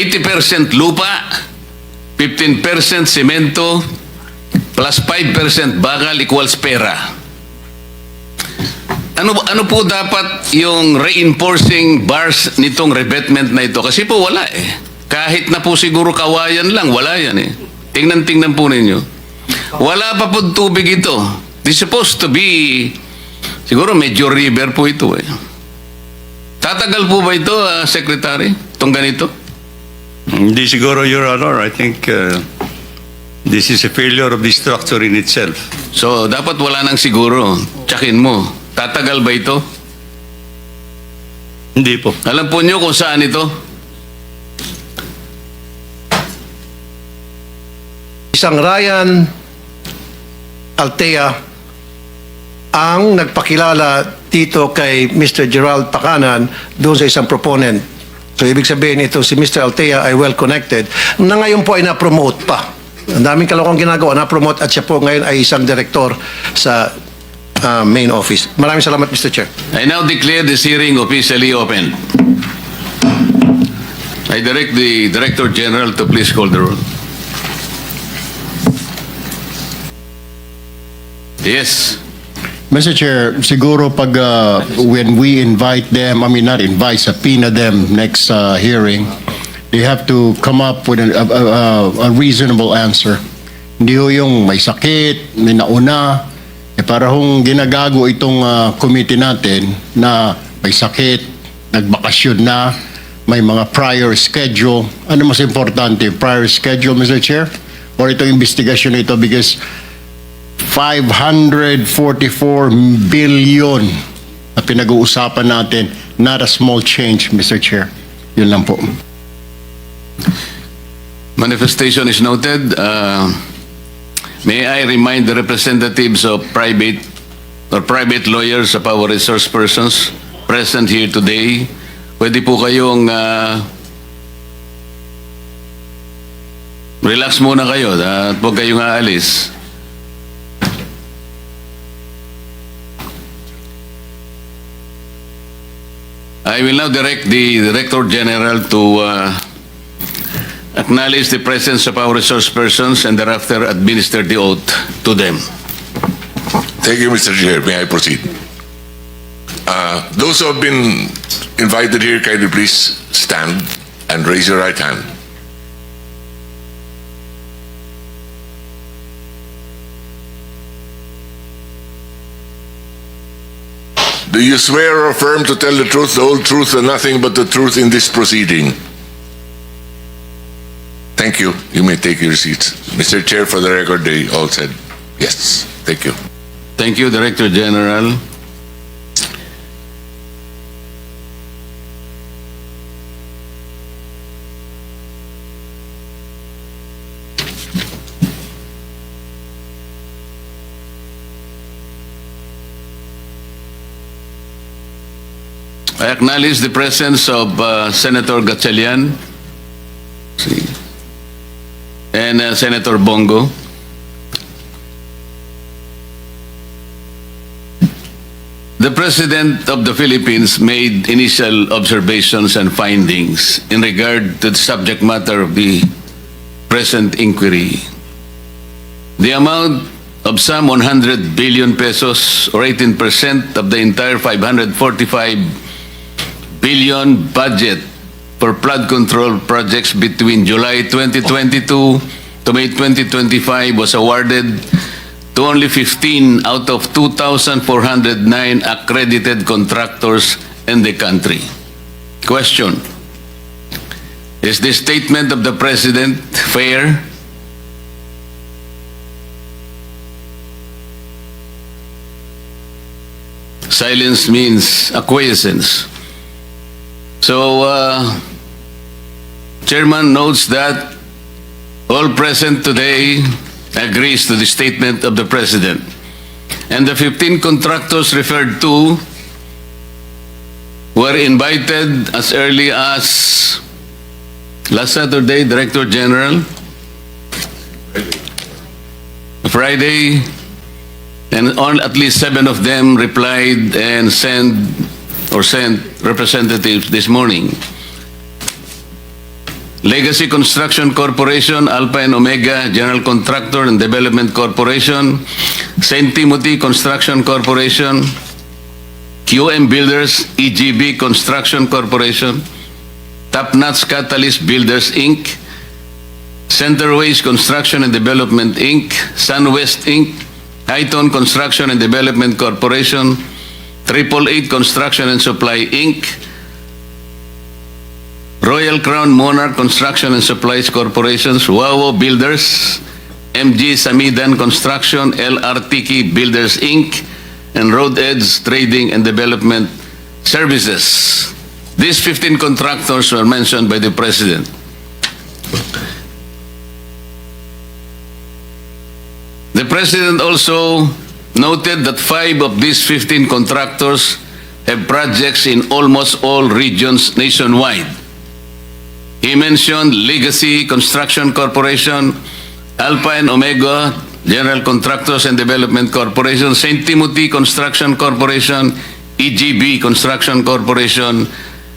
80% lupa, 15% semento, plus 5% bakal equals pera. Ano po dapat yung reinforcing bars nitong revetment na ito? Kasi po wala eh. Kahit na po siguro kawayan lang, wala yan eh. Tingnan po ninyo. Wala pa po tubig ito. This is supposed to be, siguro medyo river po ito eh. Tatagal po ba ito, Secretary? Itong ganito? Hindi siguro, Your Honor. I think this is a failure of the structure in itself. So, dapat wala nang siguro. Tsakin mo. Tatagal ba ito? Hindi po. Alam po nyo kung saan ito? Isang Ryan Altea ang nagpakilala dito kay Mr. Gerald Pacanan doon sa isang proponent. So, ibig sabihin ito, si Mr. Altea ay well connected na ngayon po ay na-promote pa. Ang daming kalokong ginagawa, na-promote at siya po ngayon ay isang direktor sa main office. Maraming salamat, Mr. Chair. I now declare this hearing officially open. I direct the Director General to please call the roll. Yes. Mr. Chair, siguro pag when we invite them, I mean not invite, subpoena them next hearing, they have to come up with a reasonable answer. Hindi ho yung may sakit, may nauna, para hong ginagago itong committee natin na may sakit, nagbakasyon na, may mga prior schedule. Ano mas importante, prior schedule, Mr. Chair? Or itong investigasyon ito because 544 billion na pinag-uusapan natin, not a small change, Mr. Chair. Yun lang po. Manifestation is noted. May I remind the representatives of private lawyers of our resource persons present here today, pwede po kayong relax muna kayo at huwag kayong aalis. I will now direct the Director General to acknowledge the presence of our resource persons and thereafter administer the oath to them. Thank you, Mr. Chair. May I proceed? Those who have been invited here, kindly please stand and raise your right hand. Do you swear or affirm to tell the truth, the whole truth, and nothing but the truth in this proceeding? Thank you. You may take your seats. Mr. Chair, for the record, they all said yes. Thank you. Thank you, Director General. I acknowledge the presence of Senator Gatchalian and Senator Bongo. The President of the Philippines made initial observations and findings in regard to the subject matter of the present inquiry. The amount of some 100 billion pesos or 18% of the entire 545 billion budget for flood control projects between July 2022 to May 2025 was awarded to only 15 out of 2,409 accredited contractors in the country. Question: is this statement of the President fair? Silence means acquiescence. So, Chairman notes that all present today agrees to the statement of the President. And the 15 contractors referred to were invited as early as last Saturday, Director General, Friday, and on at least 7 of them replied and sent representatives this morning. Legacy Construction Corporation, Alpha and Omega General Contractor and Development Corporation, St. Timothy Construction Corporation, QM Builders, EGB Construction Corporation, Top-Notch Catalyst Builders, Inc., Centerways Construction and Development, Inc., SunWest, Inc., Highton Construction and Development Corporation, 888 Construction and Supply, Inc., Royal Crown Monarch Construction and Supplies Corporations, Wawo Builders, MG Samidan Construction, LRTK Builders, Inc., and Road Edge Trading and Development Services. These 15 contractors were mentioned by the President. The President also noted that 5 of these 15 contractors have projects in almost all regions nationwide. He mentioned Legacy Construction Corporation, Alpha and Omega General Contractors and Development Corporation, St. Timothy Construction Corporation, EGB Construction Corporation,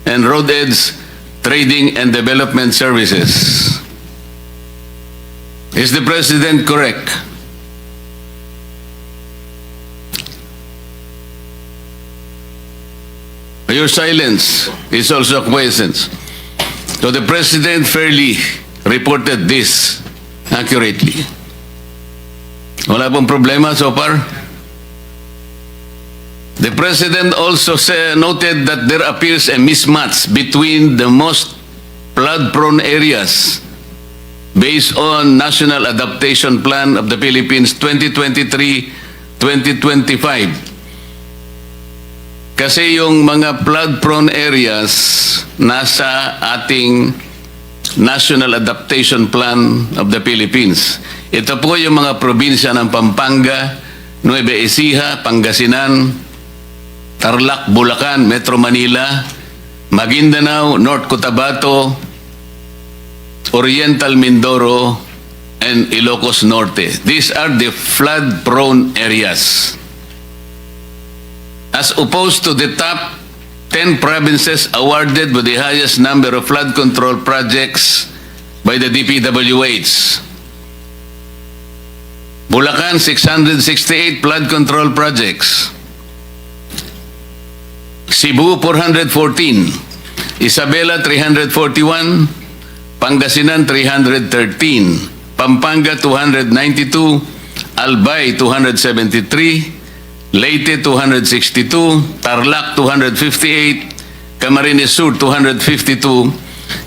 and Road Edge Trading and Development Services. Is the President correct? Your silence is also acquiescence. So the President fairly reported this accurately. Wala pong problema so far? The President also noted that there appears a mismatch between the most flood-prone areas based on National Adaptation Plan of the Philippines 2023-2025. Kasi yung mga flood-prone areas nasa ating National Adaptation Plan of the Philippines. Ito po yung mga probinsya ng Pampanga, Nueva Ecija, Pangasinan, Tarlac, Bulacan, Metro Manila, Maguindanao, North Cotabato, Oriental Mindoro, and Ilocos Norte. These are the flood-prone areas. As opposed to the top 10 provinces awarded with the highest number of flood control projects by the DPWH. Bulacan, 668 flood control projects. Cebu, 414. Isabela, 341. Pangasinan, 313. Pampanga, 292. Albay, 273. Leyte, 262. Tarlac, 258. Camarines Sur, 252.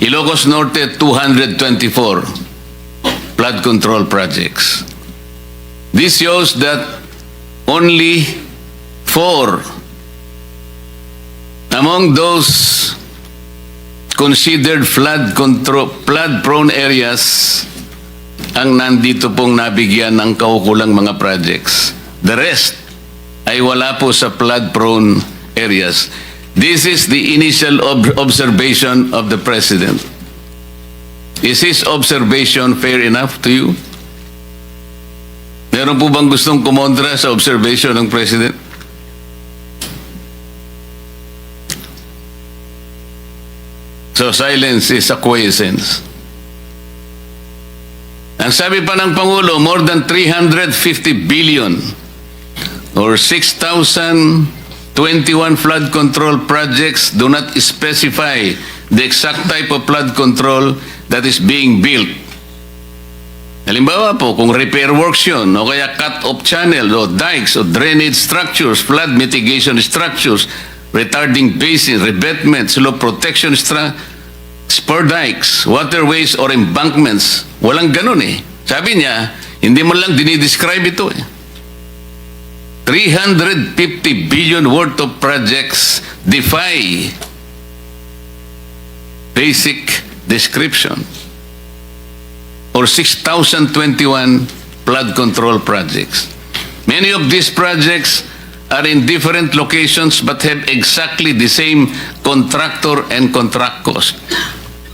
Ilocos Norte, 224 flood control projects. This shows that only 4 among those considered flood-prone areas ang nandito pong nabigyan ng kaukulang mga projects. The rest ay wala po sa flood-prone areas. This is the initial observation of the President. Is his observation fair enough to you? Meron po bang gustong kumontra sa observation ng President? So silence is acquiescence. Ang sabi pa ng Pangulo, more than 350 billion or 6,021 flood control projects do not specify the exact type of flood control that is being built. Halimbawa po, kung repair works yun, o kaya cut-off channel, o dikes, o drainage structures, flood mitigation structures, retarding basins, revetments, slope protection spur dikes, waterways, or embankments. Walang ganun eh. Sabi niya, hindi mo lang dinidescribe ito eh. 350 billion worth of projects defy basic description. Or 6,021 flood control projects. Many of these projects are in different locations but have exactly the same contractor and contract cost.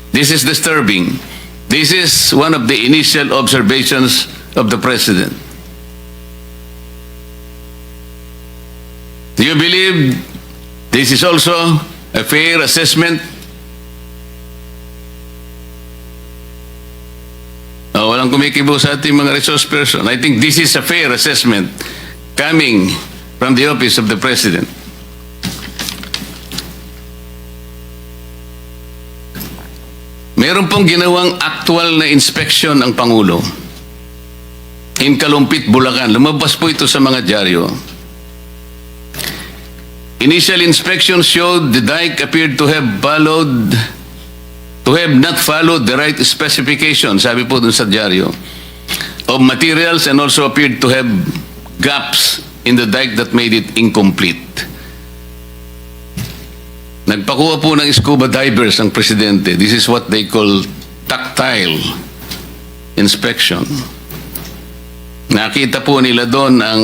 This is disturbing. This is one of the initial observations of the President. Do you believe this is also a fair assessment? walang kumikibo sa ating mga resource person. I think this is a fair assessment coming from the office of the President. Meron pong ginawang actual na inspection ang Pangulo in Kalumpit, Bulacan. Lumabas po ito sa mga dyaryo. Initial inspection showed the dike appeared to have not followed the right specifications, sabi po dun sa dyaryo, of materials, and also appeared to have gaps in the dike that made it incomplete. Nagpakuha po ng scuba divers ang presidente. This is what they call tactile inspection. Nakita po nila doon ang...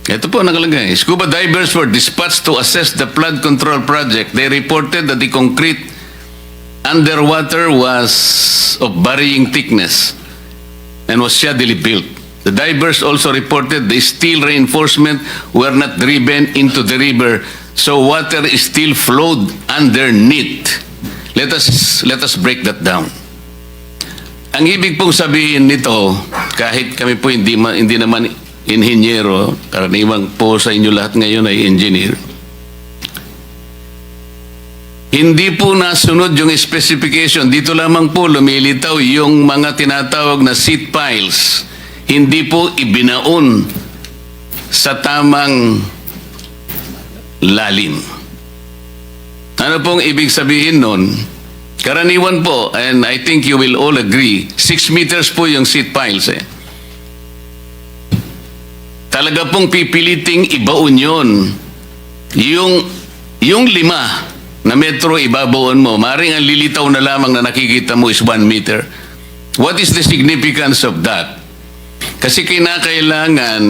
Ito po nakalagay. Scuba divers were dispatched to assess the flood control project. They reported that the concrete underwater was of varying thickness and was shaddily built. The divers also reported the steel reinforcement were not driven into the river, so water still flowed underneath. Let us break that down. Ang ibig pong sabihin nito, kahit kami po hindi naman inhinyero, karaniwang po sa inyo lahat ngayon ay engineer, hindi po nasunod yung specification. Dito lamang po lumilitaw yung mga tinatawag na seat piles. Hindi po ibinaon sa tamang lalim. Ano pong ibig sabihin nun? Karaniwan po, and I think you will all agree, 6 meters po yung seat piles eh. Talaga pong pipiliting ibaon yun. Yung 5 na metro ibabaon mo, maring ang lilitaw na lamang na nakikita mo is 1 meter. What is the significance of that? Kasi kinakailangan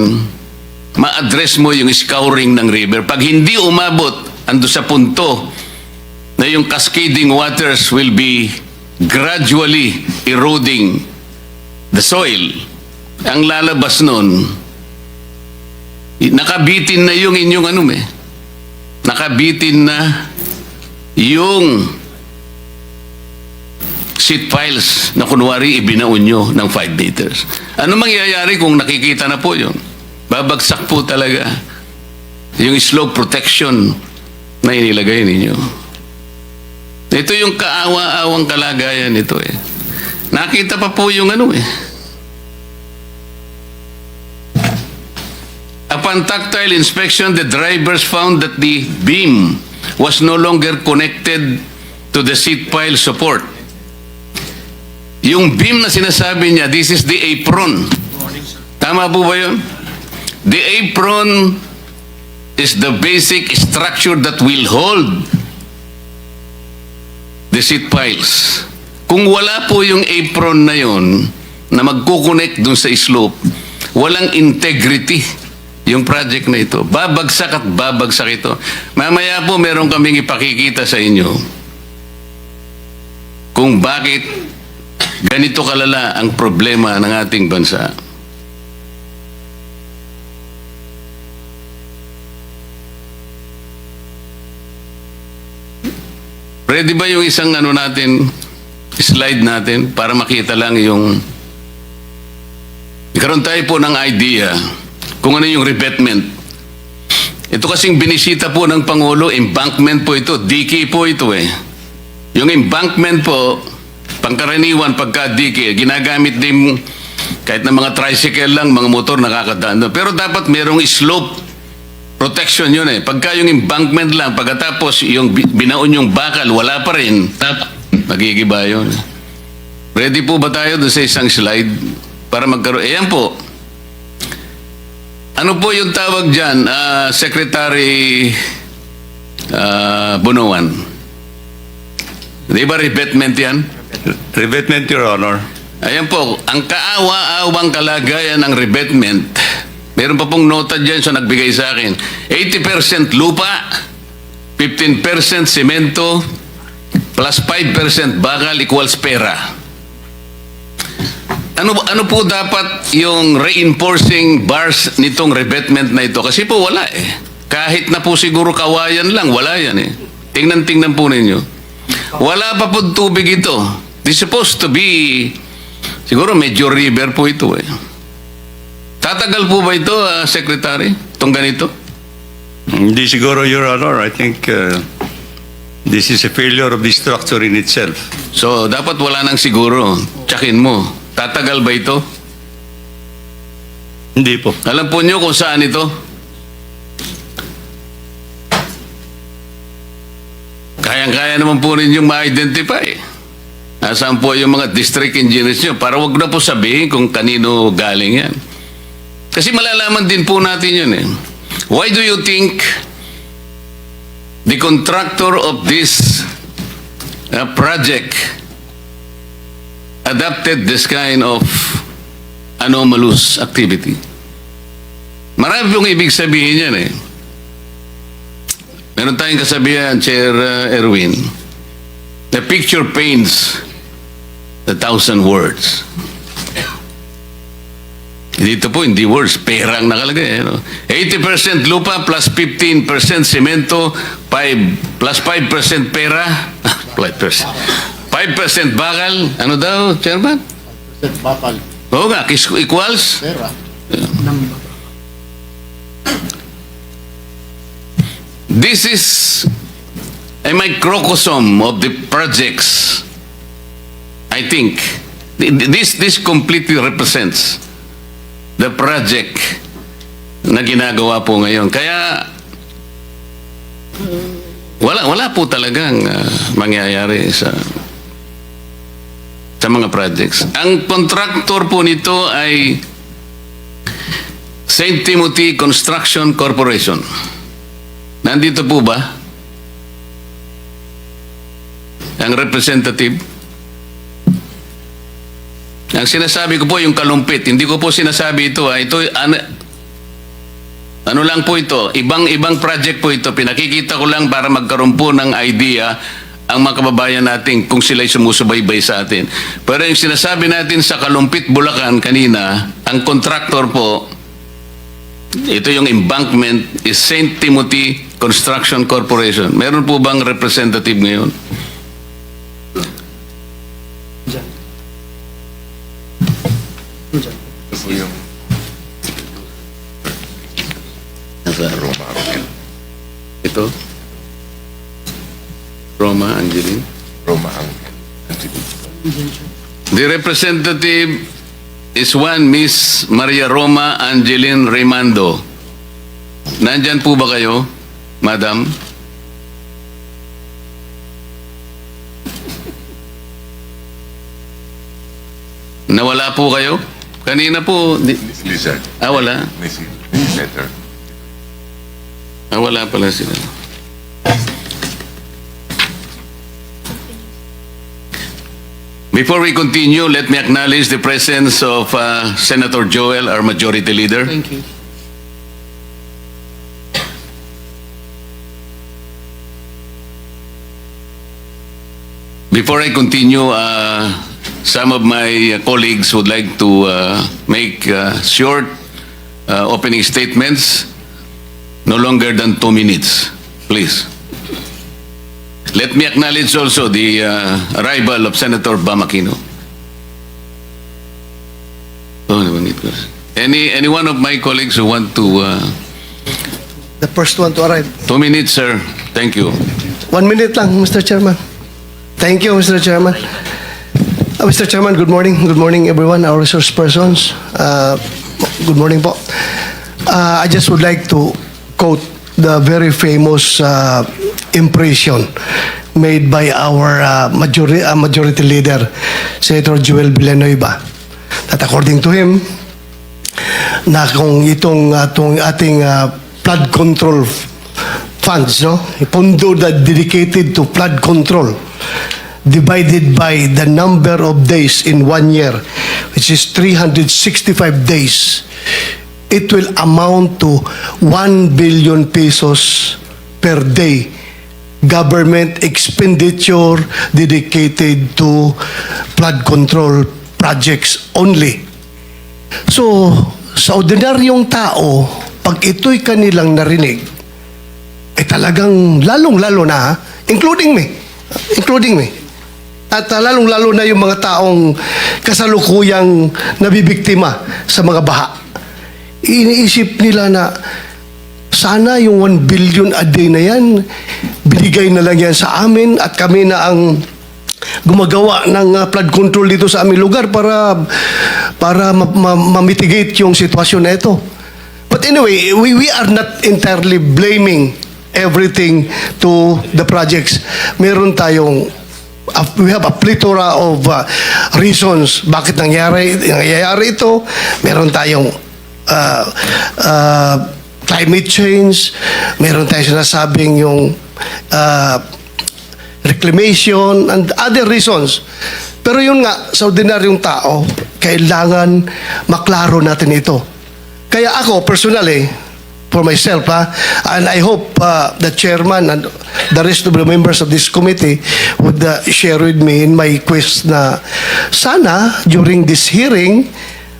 ma-address mo yung scouring ng river. Pag hindi umabot, ando sa punto na yung cascading waters will be gradually eroding the soil. Ang lalabas nun, nakabitin na yung inyong nakabitin na yung seat piles na kunwari ibinaon nyo ng 5 meters. Ano mangyayari kung nakikita na po yun? Babagsak po talaga yung slope protection na inilagay ninyo. Ito yung kaawa-awang kalagayan nito eh. Nakita pa po yung Upon tactile inspection, the drivers found that the beam was no longer connected to the seat pile support. Yung beam na sinasabi niya, this is the apron. Tama po ba yun? The apron is the basic structure that will hold the seat piles. Kung wala po yung apron na yun, na magkukonect dun sa slope, walang integrity yung project na ito. Babagsak at babagsak ito. Mamaya po meron kaming ipakikita sa inyo kung bakit ganito kalala ang problema ng ating bansa. Ready ba yung isang slide natin para makita lang yung karoon tayo po ng idea kung ano yung revetment. Ito kasing binisita po ng Pangulo, embankment po ito, dike po ito eh. Yung embankment po, pangkaraniwan pagka dike, ginagamit din kahit na mga tricycle lang, mga motor nakakadaan. Pero dapat merong slope protection yun eh. Pagka yung embankment lang, pagkatapos yung binaon yung bakal, wala pa rin, magigiba yun. Ready po ba tayo doon sa isang slide para magkaroon? Ayan po. Ano po yung tawag dyan, Secretary Bunuan? Di ba revetment yan? Revetment, Your Honor. Ayan po, ang kaawa-awang kalagayan ng revetment, meron pa pong nota dyan sa nagbigay sa akin, 80% lupa, 15% semento, plus 5% bakal equals pera. Ano po dapat yung reinforcing bars nitong revetment na ito? Kasi po wala eh. Kahit na po siguro kawayan lang, wala yan eh. Tingnan po ninyo. Wala pa po tubig ito. This is supposed to be, siguro medyo river po ito eh. Tatagal po ba ito, Secretary? Itong ganito? Hindi siguro, Your Honor. I think this is a failure of the structure in itself. So, dapat wala nang siguro. Tsakin mo. Tatagal ba ito? Hindi po. Alam po niyo kung saan ito? Kayang-kaya naman po rin yung ma-identify. Nasaan po yung mga district engineers nyo? Para wag na po sabihin kung kanino galing yan. Kasi malalaman din po natin yun eh. Why do you think the contractor of this project adopted this kind of anomalous activity? Marami pong ibig sabihin yan eh. Meron tayong kasabihan, Chair Erwin, the picture paints 1,000 words. Dito po, hindi words, perang nakalagay. 80% lupa plus 15% semento, 5 plus 5% pera, 5% bakal, ano daw, Chairman? Bakal. Oo nga, equals? Pera. This is a microcosm of the projects. I think this completely represents the project na ginagawa po ngayon. Kaya wala po talagang mangyayari sa mga projects. Ang contractor po nito ay St. Timothy Construction Corporation. Nandito po ba ang representative? Ang sinasabi ko po yung kalumpit. Hindi ko po sinasabi ito. Ito ano lang po ito. Ibang project po ito. Pinakikita ko lang para magkaroon po ng idea ang mga kababayan natin kung sila'y sumusubaybay sa atin. Pero yung sinasabi natin sa Kalumpit, Bulacan kanina, ang contractor po, ito yung embankment is St. Timothy Construction Corporation. Meron po bang representative ngayon? Ito? Roma Angeline? The representative is one Miss Maria Roma Angeline Raymando. Nandyan po ba kayo, Madam? Nawala po kayo? Kanina po... Lizard. wala. Letter. Wala pala sila. Before we continue, let me acknowledge the presence of Senator Joel, our Majority Leader. Thank you. Before I continue, some of my colleagues would like to make short opening statements, no longer than 2 minutes. Please. Let me acknowledge also the arrival of Senator Bam Aquino. Any one of my colleagues who want to... The first one to arrive. 2 minutes, sir. Thank you. 1 minute lang, Mr. Chairman. Thank you, Mr. Chairman. Mr. Chairman, good morning. Good morning, everyone, our resource persons. Good morning po. I just would like to quote the very famous impression made by our majority leader, Senator Joel Villanueva, that according to him, na kung itong ating flood control funds, no, pondo na dedicated to flood control, divided by the number of days in 1 year, which is 365 days, it will amount to 1 billion pesos per day government expenditure dedicated to flood control projects only. So, sa ordinaryong tao, pag ito'y kanilang narinig, talagang lalong-lalo na, including me, At lalong-lalo na yung mga taong kasalukuyang nabibiktima sa mga baha. Iniisip nila na sana yung 1 billion a day na yan, binigay na lang yan sa amin at kami na ang gumagawa ng flood control dito sa aming lugar para ma-mitigate yung sitwasyon na ito. But anyway, we are not entirely blaming everything to the projects. Meron tayong we have a plethora of reasons bakit nangyayari ito. Meron tayong climate change, meron tayong sinasabing yung reclamation and other reasons. Pero yun nga, sa ordinaryong tao, kailangan maklaro natin ito. Kaya ako, personally, for myself, and I hope the chairman and the rest of the members of this committee would share with me in my quest na sana during this hearing,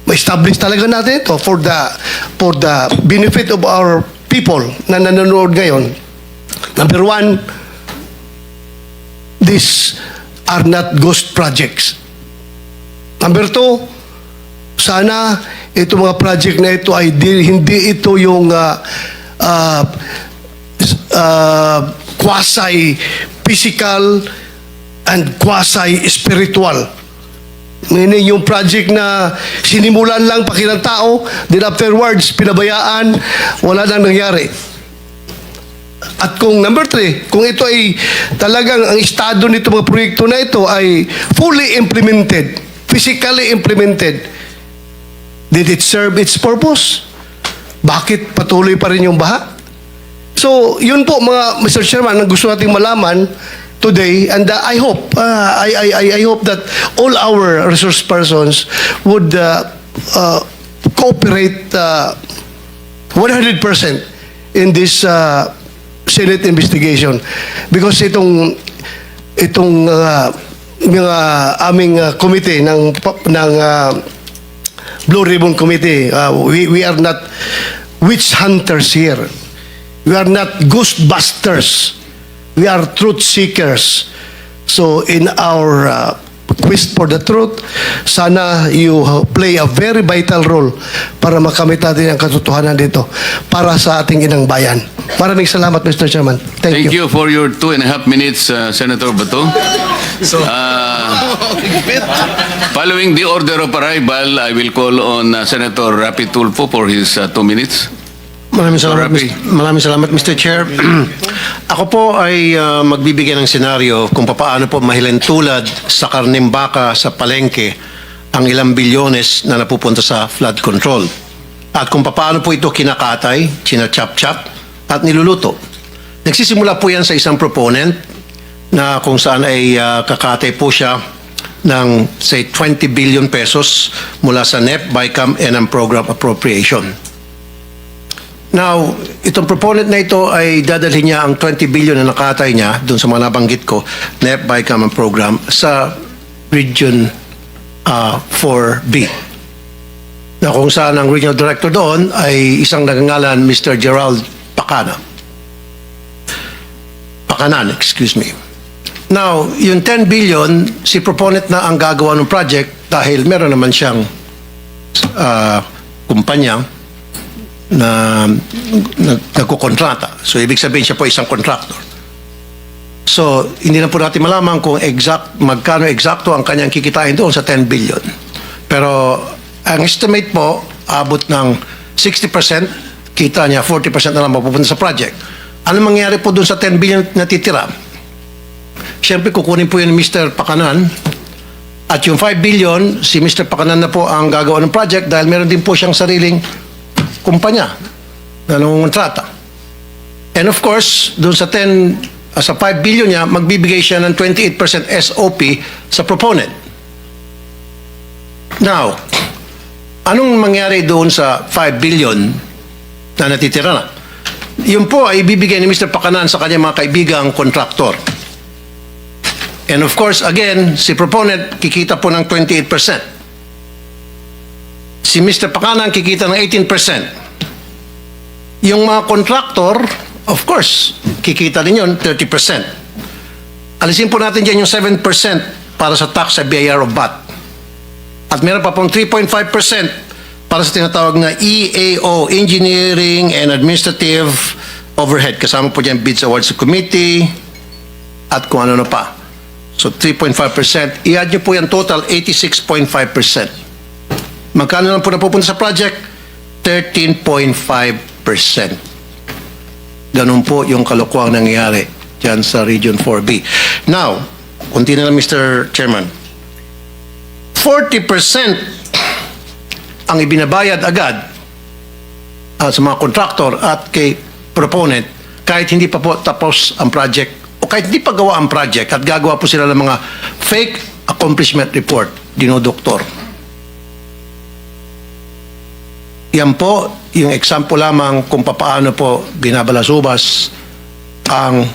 ma-establish talaga natin ito for the benefit of our people na nanonood ngayon. Number one, these are not ghost projects. Number two, sana itong mga project na ito ay hindi ito yung quasi-physical and quasi-spiritual. Meaning yung project na sinimulan lang pakilang tao, then afterwards, pinabayaan, wala nang nangyari. At kung number three, kung ito ay talagang ang estado nito mga proyekto na ito ay fully implemented, physically implemented, did it serve its purpose? Bakit patuloy pa rin yung baha? So, yun po mga Mr. Chairman, ang gusto nating malaman today, and I hope I hope that all our resource persons would cooperate 100% in this Senate investigation, because itong mga aming committee ng Blue Ribbon Committee, we are not witch hunters here. We are not ghostbusters. We are truth seekers. So in our quest for the truth, sana you play a very vital role para makamit natin ang katotohanan dito para sa ating inang bayan. Maraming salamat, Mr. Chairman. Thank you. Thank you for your 2.5 minutes, Senator Bato. Following the order of arrival, I will call on Senator Rapi Tulfo for his 2 minutes. Maraming salamat, Mr. Chair. Ako po ay magbibigay ng senaryo kung paano po mahilentulad sa karneng baka sa palengke ang ilang bilyones na napupunta sa flood control. At kung paano po ito kinakatay, china-chop-chop, at niluluto. Nagsisimula po yan sa isang proponent na kung saan ay kakatay po siya ng, say, 20 billion pesos mula sa NEP, BICAM, and ang program appropriation. Now, itong proponent na ito ay dadalhin niya ang 20 billion na nakatay niya doon sa mga nabanggit ko, NEP, BICAM, ang program sa Region 4B. Na kung saan ang regional director doon ay isang nagangalan Mr. Gerald Pakanan, excuse me. Now, yung 10 billion, si proponent na ang gagawa ng project dahil meron naman siyang kumpanya na nagkukontrata. So, ibig sabihin siya po isang contractor. So, hindi na po natin malaman kung magkano eksakto ang kanyang kikitain doon sa 10 billion. Pero, ang estimate po, abot ng 60%, kita niya, 40% na lang mapupunta sa project. Ano mangyayari po doon sa 10 billion na titira? Siyempre, kukunin po yun ni Mr. Pakanan. At yung 5 billion, si Mr. Pakanan na po ang gagawa ng project dahil meron din po siyang sariling kumpanya na nangungontrata. And of course, doon sa 5 billion niya, magbibigay siya ng 28% SOP sa proponent. Now, anong mangyari doon sa 5 billion na natitira na? Yun po ay ibibigay ni Mr. Pakanan sa kanyang mga kaibigang kontraktor. And of course, again, si proponent kikita po ng 28%. Si Mr. Pakanan kikita ng 18%. Yung mga kontraktor, of course, kikita din yun 30%. Alisin po natin dyan yung 7% para sa tax sa BIR o VAT. At meron pa pong 3.5% para sa tinatawag na EAO, Engineering and Administrative Overhead. Kasama po dyan bids awards committee at kung ano pa. So 3.5%. I-add nyo po yan total, 86.5%. Magkano lang po napupunta sa project? 13.5%. Ganun po yung kalokohang nangyayari dyan sa Region 4B. Now, kunti na lang Mr. Chairman. 40% ang ibinabayad agad sa mga contractor at kay proponent kahit hindi pa po tapos ang project o kahit hindi pa gawa ang project at gagawa po sila ng mga fake accomplishment report, dinodoktor. Yan po yung example lamang kung paano po binabalasubas ang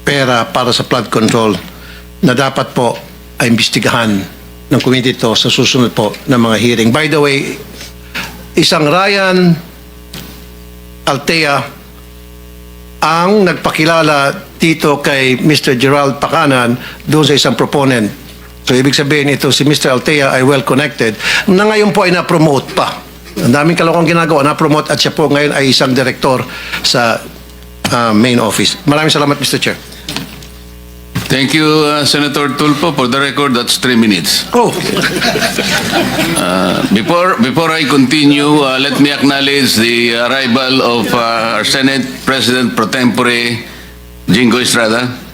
pera para sa flood control na dapat po ay imbestigahan ng committee ito sa susunod po ng mga hearing. By the way, isang Ryan Altea ang nagpakilala dito kay Mr. Gerald Pacanan doon sa isang proponent. So, ibig sabihin ito, si Mr. Altea ay well connected na ngayon po ay na-promote pa. Ang daming kalokong ginagawa, na-promote at siya po ngayon ay isang direktor sa main office. Maraming salamat, Mr. Chair. Thank you, Senator Tulfo. For the record, that's 3 minutes. Oh, Before I continue, let me acknowledge the arrival of our Senate President Pro Tempore, Jingo Estrada.